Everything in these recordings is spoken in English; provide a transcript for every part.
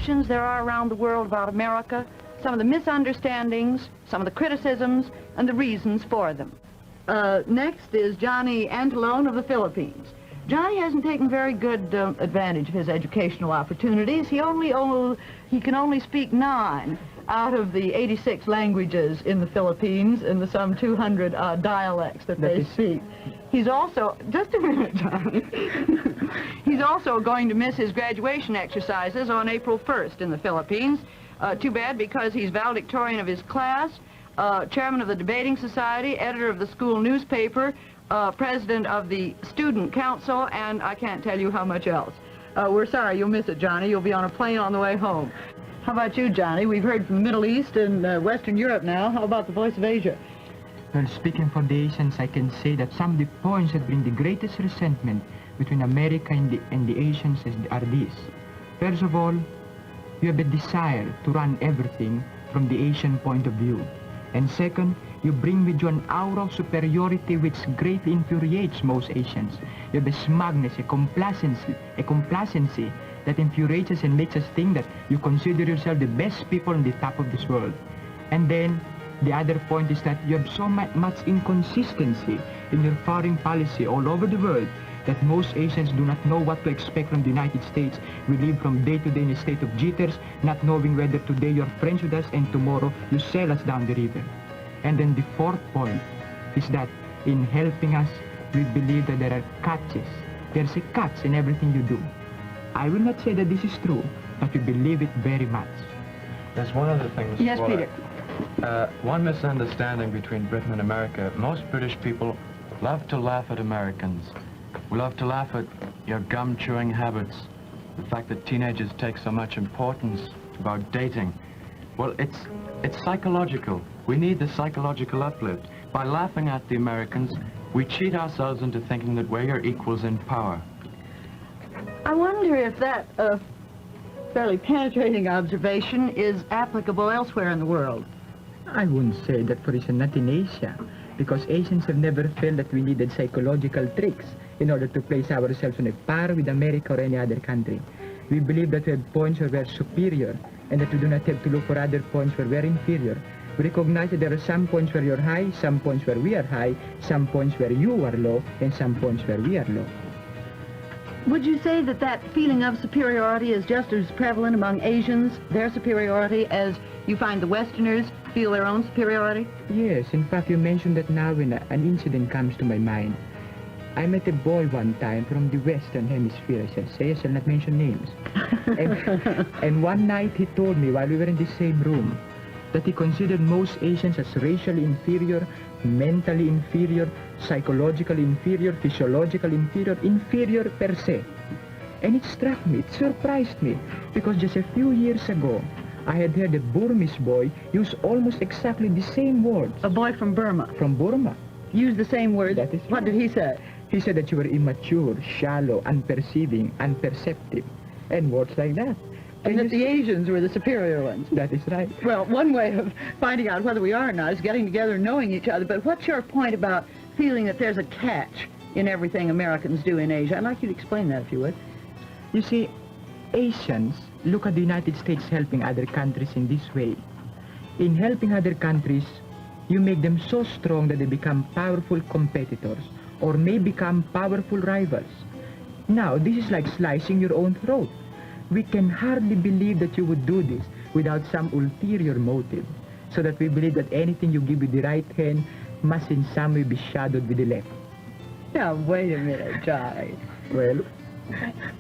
misconceptions there are around the world about America, some of the misunderstandings, some of the criticisms, and the reasons for them. Next is Johnny Antillon of the Philippines. Johnny hasn't taken very good advantage of his educational opportunities. He can only speak 9 out of the 86 languages in the Philippines and the some 200 dialects that they speak. He's also, just a minute, Johnny. He's also going to miss his graduation exercises on April 1st in the Philippines. Too bad, because he's valedictorian of his class, chairman of the debating society, editor of the school newspaper, president of the student council, and I can't tell you how much else. We're sorry you'll miss it, Johnny. You'll be on a plane on the way home. How about you, Johnny? We've heard from the Middle East and Western Europe now. How about the Voice of Asia? Well, speaking for the Asians, I can say that some of the points that bring the greatest resentment between America and the Asians are these. First of all, you have a desire to run everything from the Asian point of view. And second, you bring with you an aura of superiority which greatly infuriates most Asians. You have a smugness, a complacency that infuriates us and makes us think that you consider yourself the best people on the top of this world. And then, the other point is that you have so much inconsistency in your foreign policy all over the world that most Asians do not know what to expect from the United States. We live from day to day in a state of jitters, not knowing whether today you're friends with us and tomorrow you sell us down the river. And then the fourth point is that in helping us, we believe that there are catches. There's a catch in everything you do. I will not say that this is true, but we believe it very much. There's one other thing. Yes, Peter. One misunderstanding between Britain and America. Most British people love to laugh at Americans. We love to laugh at your gum-chewing habits, the fact that teenagers take so much importance about dating. Well, it's psychological. We need the psychological uplift. By laughing at the Americans, we cheat ourselves into thinking that we're your equals in power. I wonder if that fairly penetrating observation is applicable elsewhere in the world. I wouldn't say that, for instance, not in Asia, because Asians have never felt that we needed psychological tricks in order to place ourselves on a par with America or any other country. We believe that we have points where we're superior and that we do not have to look for other points where we're inferior. We recognize that there are some points where you're high, some points where we are high, some points where you are low, and some points where we are low. Would you say that that feeling of superiority is just as prevalent among Asians, their superiority, as you find the Westerners feel their own superiority? Yes, in fact, you mentioned that now when an incident comes to my mind. I met a boy one time from the Western Hemisphere, I shall not mention names. and one night he told me while we were in the same room that he considered most Asians as racially inferior, mentally inferior, psychologically inferior, physiologically inferior per se. And it struck me, it surprised me, because just a few years ago, I had heard a Burmese boy use almost exactly the same words. A boy from Burma? From Burma. Used the same words? That is right. What did he say? He said that you were immature, shallow, unperceiving, unperceptive, and words like that. And that the Asians were the superior ones. That is right. Well, one way of finding out whether we are or not is getting together and knowing each other. But what's your point about feeling that there's a catch in everything Americans do in Asia? I'd like you to explain that, if you would. You see, Asians look at the United States helping other countries in this way. In helping other countries, you make them so strong that they become powerful competitors or may become powerful rivals. Now, this is like slicing your own throat. We can hardly believe that you would do this without some ulterior motive, so that we believe that anything you give with the right hand must in some way be shadowed with the left. Now, wait a minute, Johnny. Well,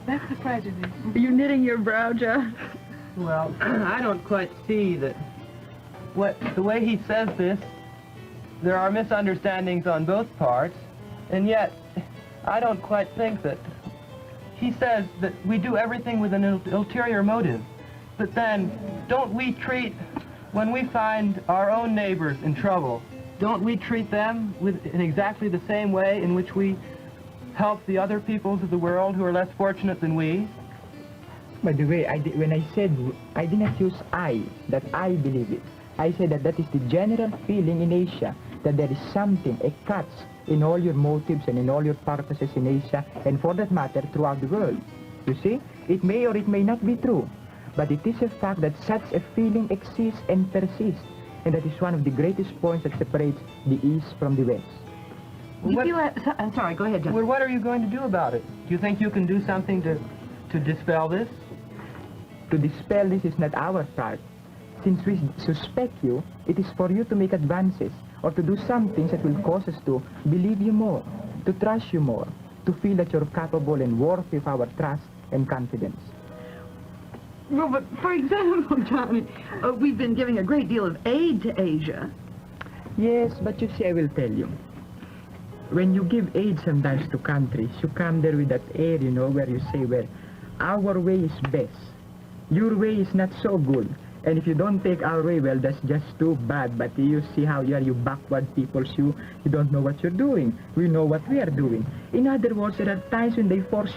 That's the prejudice. Are you knitting your brow, John? Well, I don't quite see that the way he says this, there are misunderstandings on both parts, and yet I don't quite think that he says that we do everything with an ulterior motive. But then, don't we treat, when we find our own neighbors in trouble, don't we treat them in exactly the same way in which we help the other peoples of the world who are less fortunate than we? by the way, when I said, I did not use I, that I believe it. I said that that is the general feeling in Asia, that there is something, a catch in all your motives and in all your purposes in Asia, and for that matter, throughout the world. You see, it may or it may not be true. but it is a fact that such a feeling exists and persists, and that is one of the greatest points that separates the East from the West. You feel that, I'm sorry, go ahead, John. Well, what are you going to do about it? Do you think you can do something to dispel this? To dispel this is not our part. Since we suspect you, it is for you to make advances, or to do some things that will cause us to believe you more, to trust you more, to feel that you're capable and worthy of our trust and confidence. Well, but for example, Johnny, we've been giving a great deal of aid to Asia. Yes, but you see, I will tell you. When you give aid sometimes to countries, you come there with that air, you know, where you say, well, our way is best. Your way is not so good. And if you don't take our way, well, that's just too bad. But you see how you are, you backward peoples, you don't know what you're doing. We know what we are doing. In other words, there are times when they force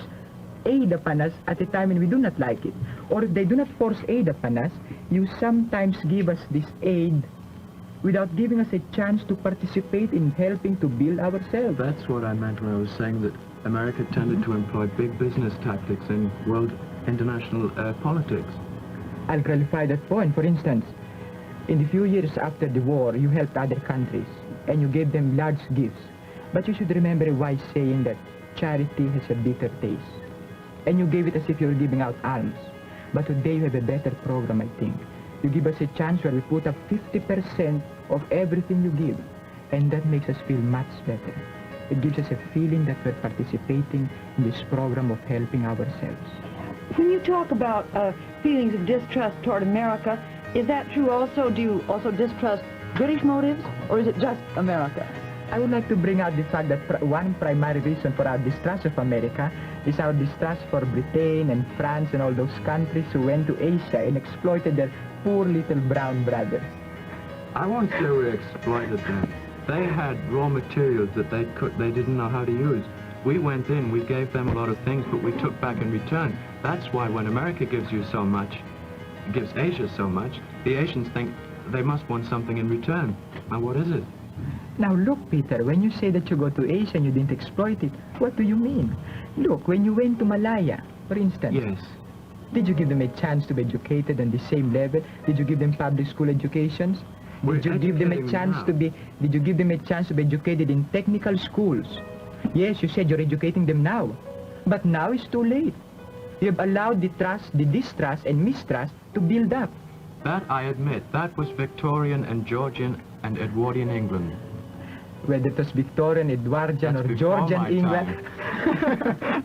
aid upon us at a time when we do not like it. Or if they do not force aid upon us, you sometimes give us this aid without giving us a chance to participate in helping to build ourselves. That's what I meant when I was saying that America tended to employ big business tactics in world international politics. I'll clarify that point. For instance, in the few years after the war, you helped other countries and you gave them large gifts. But you should remember a wise saying that charity has a bitter taste. And you gave it as if you were giving out alms. But today you have a better program, I think. You give us a chance where we put up 50% of everything you give. And that makes us feel much better. It gives us a feeling that we're participating in this program of helping ourselves. When you talk about feelings of distrust toward America, is that true also? Do you also distrust British motives, or is it just America? I would like to bring out the fact that one primary reason for our distrust of America is our distrust for Britain and France and all those countries who went to Asia and exploited their poor little brown brothers. I won't say we exploited them. They had raw materials that they didn't know how to use. We went in, we gave them a lot of things, but we took back in return. That's why when America gives you so much, gives Asia so much, the Asians think they must want something in return. Now what is it? Now look, Peter, when you say that you go to Asia and you didn't exploit it, what do you mean? Look, when you went to Malaya, for instance. Yes. Did you give them a chance to be educated on the same level? Did you give them public school educations? Did you give them a chance to be educated in technical schools? Yes, you said you're educating them now. But now it's too late. You have allowed the distrust and mistrust to build up. That I admit, that was Victorian and Georgian and Edwardian England. Whether it was Victorian, Edwardian, or Georgian England,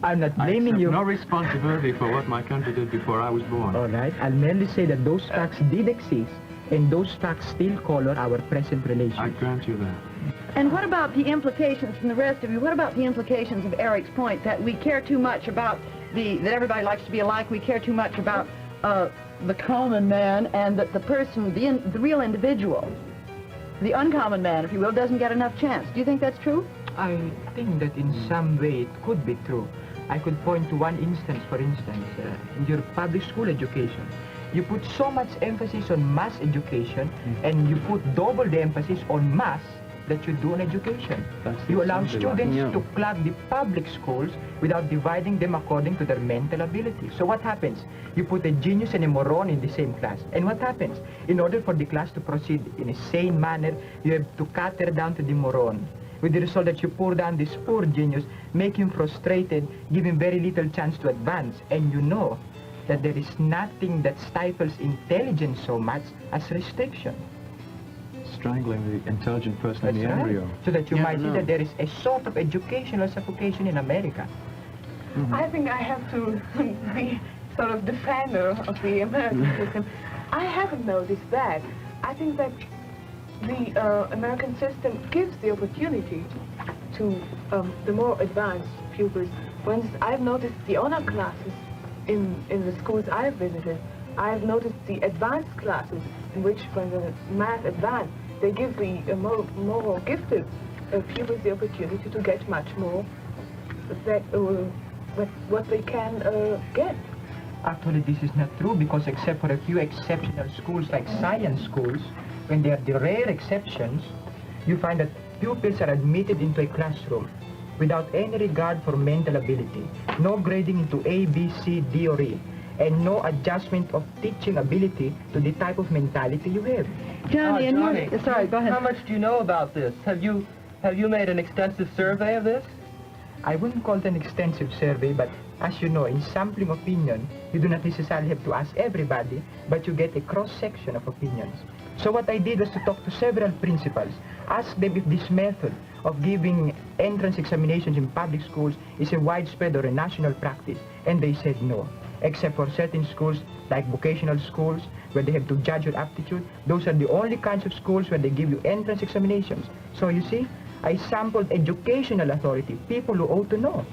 I'm not blaming you. No responsibility for what my country did before I was born. All right, I'll merely say that those facts did exist, and those facts still color our present relations. I grant you that. And what about the implications from the rest of you? What about the implications of Eric's point that we care too much about that everybody likes to be alike, we care too much about the common man, and that the person, the real individual, the uncommon man, if you will, doesn't get enough chance. Do you think that's true? I think that in some way it could be true. I could point to one instance, for instance, in your public school education. You put so much emphasis on mass education, and you put double the emphasis on mass that you do on education. You allow students to clog the public schools without dividing them according to their mental ability. So what happens? You put a genius and a moron in the same class. And what happens? In order for the class to proceed in a sane manner, you have to cater down to the moron, with the result that you pour down this poor genius, make him frustrated, give him very little chance to advance. And you know that there is nothing that stifles intelligence so much as restriction. Strangling the intelligent person in the embryo. Right. So that you might see that there is a sort of educational suffocation in America. Mm-hmm. I think I have to be sort of defender of the American system. I haven't noticed that. I think that the American system gives the opportunity to the more advanced pupils. For instance, I've noticed the honor classes in the schools I've visited. I've noticed the advanced classes in which, for the math advanced, they give the more gifted pupils the opportunity to get much more that what they can get. Actually, this is not true, because except for a few exceptional schools like science schools, when they are the rare exceptions, you find that pupils are admitted into a classroom without any regard for mental ability, no grading into A, B, C, D, or E. and no adjustment of teaching ability to the type of mentality you have. Johnny, and Johnny, sorry, go ahead. How much do you know about this? Have you made an extensive survey of this? I wouldn't call it an extensive survey, but as you know, in sampling opinion, you do not necessarily have to ask everybody, but you get a cross-section of opinions. So what I did was to talk to several principals, ask them if this method of giving entrance examinations in public schools is a widespread or a national practice, and they said no, except for certain schools like vocational schools where they have to judge your aptitude. Those are the only kinds of schools where they give you entrance examinations. So you see, I sampled educational authority, people who ought to know.